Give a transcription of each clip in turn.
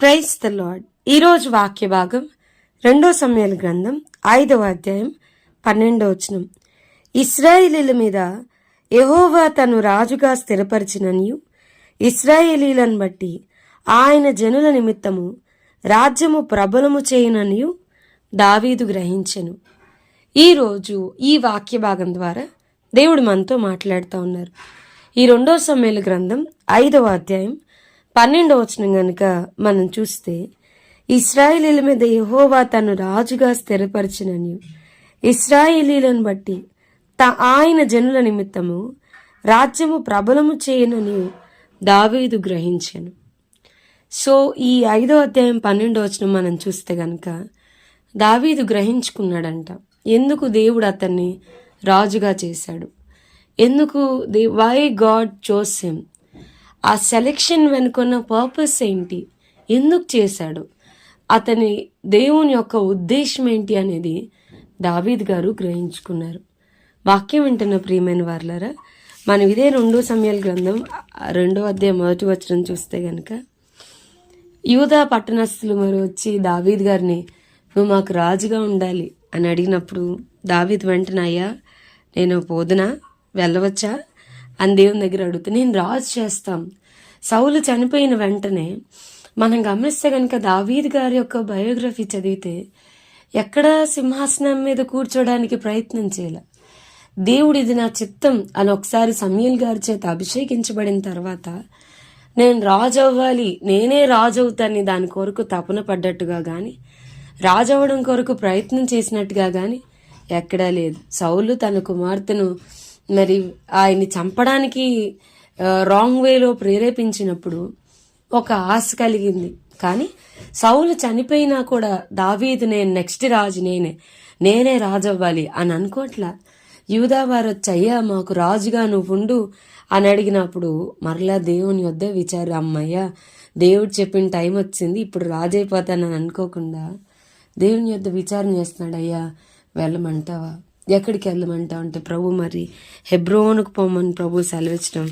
Praise the lord. ఈరోజు వాక్య భాగం 2 సమూయేలు గ్రంథం 5వ అధ్యాయం 12వ వచనం. ఇశ్రాయేలీల మీద యెహోవా తను రాజుగా స్థిరపరిచిననియు ఇశ్రాయేలీలను బట్టి ఆయన జనుల నిమిత్తము రాజ్యము ప్రబలము చేయుననియు దావీదు గ్రహించెను. ఈరోజు ఈ వాక్య భాగం ద్వారా దేవుడు మనతో మాట్లాడుతూ ఉన్నారు. ఈ 2 సమూయేలు గ్రంథం 5వ అధ్యాయం 12వ వచనం గనుక మనం చూస్తే, ఇశ్రాయేలీల మీద యెహోవా తను రాజుగా స్థిరపరిచినని ఇశ్రాయేలీలను బట్టి ఆయన జనుల నిమిత్తము రాజ్యము ప్రబలము చేయనని దావీదు గ్రహించెను. సో ఈ 5వ అధ్యాయం 12వ వచనం మనం చూస్తే గనక దావీదు గ్రహించుకున్నాడంట ఎందుకు దేవుడు అతన్ని రాజుగా చేశాడు, ఎందుకు వై గాడ్ చోస్ హిమ్, ఆ సెలెక్షన్ వెనుకున్న పర్పస్ ఏంటి, ఎందుకు చేశాడు, అతని దేవుని యొక్క ఉద్దేశం ఏంటి అనేది దావీద్ గారు గ్రహించుకున్నారు. వాక్యం వింటున్న ప్రియమైన వారులారా, మనం ఇదే 2 సమూయేలు గ్రంథం 2వ అధ్యాయం 1వ వచనం చూస్తే గనక, యూదా పట్టణస్థులు మరి వచ్చి దావీద్ గారిని నువ్వు మాకు రాజుగా ఉండాలి అని అడిగినప్పుడు దావీద్ వెంటనే, అయ్యా నేను పోదునా, వెళ్ళవచ్చా అని దేవుని దగ్గర అడుగుతా, నేను రాజు చేస్తాం. సౌలు చనిపోయిన వెంటనే మనం గమనిస్తే కనుక దావీద్ గారి యొక్క బయోగ్రఫీ చదివితే ఎక్కడ సింహాసనం మీద కూర్చోడానికి ప్రయత్నం చేయాల. దేవుడు ఇది నా చిత్తం అని ఒకసారి సమూయేలు గారి చేత అభిషేకించబడిన తర్వాత నేను రాజు అవ్వాలి, నేనే రాజు అవుతాను దాని కొరకు తపన పడ్డట్టుగా కానీ, రాజు అవ్వడం కొరకు ప్రయత్నం చేసినట్టుగా కానీ ఎక్కడా లేదు. సౌలు తన కుమార్తెను మరి ఆయన్ని చంపడానికి రాంగ్ వేలో ప్రేరేపించినప్పుడు ఒక ఆశ కలిగింది. కానీ సౌలు చనిపోయినా కూడా దావీదు నేను నెక్స్ట్ రాజు, నేనే రాజు అవ్వాలి అని అనుకోట్లా. యూదా వారు వచ్చి, అయ్యా మాకు రాజుగా నువ్వు ఉండు అని అడిగినప్పుడు మరలా దేవుని వద్ద విచారు, అమ్మయ్యా దేవుడు చెప్పిన టైం వచ్చింది, ఇప్పుడు రాజైపోతానని అనుకోకుండా దేవుని వద్ద విచారణ చేస్తున్నాడు. అయ్యా వెళ్ళమంటావా, ఎక్కడికి వెళ్ళమంటావు అంటే ప్రభు మరి హెబ్రోనుకు పోమని ప్రభు సెలవిచ్చడం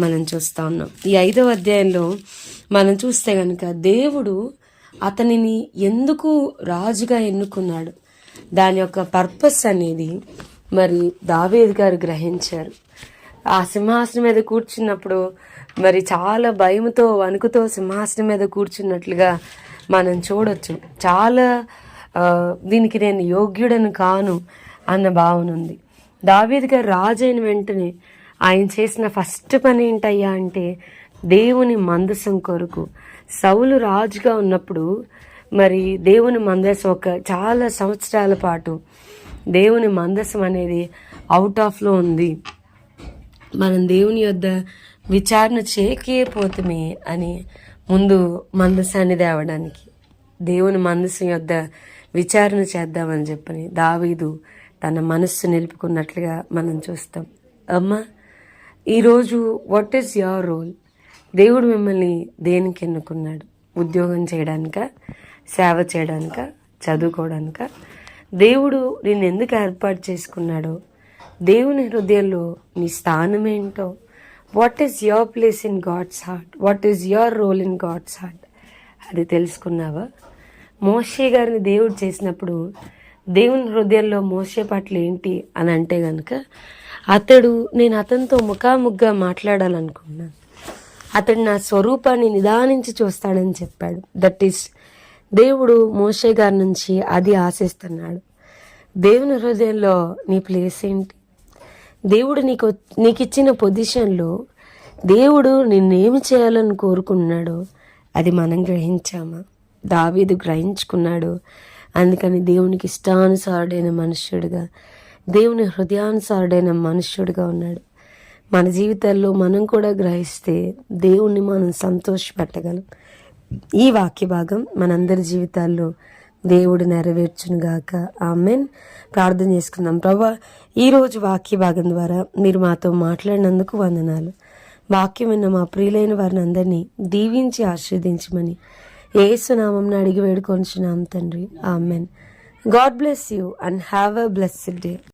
మనం చూస్తూ ఉన్నాం. ఈ 5వ అధ్యాయంలో మనం చూస్తే కనుక దేవుడు అతనిని ఎందుకు రాజుగా ఎన్నుకున్నాడు, దాని యొక్క పర్పస్ అనేది మరి దావీదు గారు గ్రహించారు. ఆ సింహాసనం మీద కూర్చున్నప్పుడు మరి చాలా భయంతో వణుకుతో సింహాసనం మీద కూర్చున్నట్లుగా మనం చూడొచ్చు. చాలా దీనికి నేను యోగ్యుడను కాను అన్న భావన ఉంది. దావీదు గారు రాజు అయిన వెంటనే ఆయన చేసిన ఫస్ట్ పని ఏంటయ్యా అంటే దేవుని మందసం కొరకు. సౌలు రాజుగా ఉన్నప్పుడు మరి దేవుని మందసం చాలా సంవత్సరాల పాటు దేవుని మందసం అనేది అవుట్ ఆఫ్లో ఉంది. మనం దేవుని యొద్ద విచారణ చేయకపోతమే అని ముందు మందసాన్ని తేవడానికి దేవుని మందసం యొద్ద విచారణ చేద్దామని చెప్పని దావీదు తన మనస్సు నిలుపుకున్నట్లుగా మనం చూస్తాం. అమ్మా, ఈరోజు వాట్ ఈస్ యువర్ రోల్? దేవుడు మిమ్మల్ని దేనికి ఎన్నుకున్నాడు? ఉద్యోగం చేయడానిక, సేవ చేయడానిక, చదువుకోవడానిక? దేవుడు నిన్ను ఎందుకు ఏర్పాటు చేసుకున్నాడో, దేవుని హృదయంలో నీ స్థానం ఏంటో, what is your place in God's heart, what is your role in God's heart, అది తెలుసుకున్నావా? మోషే గారిని దేవుడు చేసినప్పుడు దేవుని హృదయంలో మోషే పట్ల ఏంటి అని అంటే గనక, నేను అతనితో ముఖాముఖిగా మాట్లాడాలనుకున్నాను, అతడు నా స్వరూపాన్ని నిదానించి చూస్తాడని చెప్పాడు. దట్ ఈస్ దేవుడు మోషే గారి నుంచి అది ఆశిస్తున్నాడు. దేవుని హృదయంలో నీ ప్లేస్ ఏంటి? దేవుడు నీకు ఇచ్చిన పొజిషన్లో దేవుడు నిన్నేమి చేయాలని కోరుకున్నాడో అది మనం గ్రహించామా? దావీదు గ్రహించుకున్నాడు. అందుకని దేవునికి ఇష్టానుసారుడైన మనుష్యుడిగా, దేవుని హృదయానుసారుడైన మనుష్యుడిగా ఉన్నాడు. మన జీవితాల్లో మనం కూడా గ్రహిస్తే దేవుణ్ణి మనం సంతోషపెట్టగలం. ఈ వాక్య భాగం మనందరి జీవితాల్లో దేవుడు నెరవేర్చునుగాక. ఆమెన్. ప్రార్థన చేసుకుందాం. ప్రభా, ఈరోజు వాక్య భాగం ద్వారా మీరు మాతో మాట్లాడినందుకు వందనాలు. వాక్యం విన్న మా ప్రియులైన వారిని అందరినీ దీవించి ఆశీర్వదించమని యేసు నామమున అడిగి వేడుకొనుచున్నాం తండ్రి. Amen. God bless you and have a blessed day.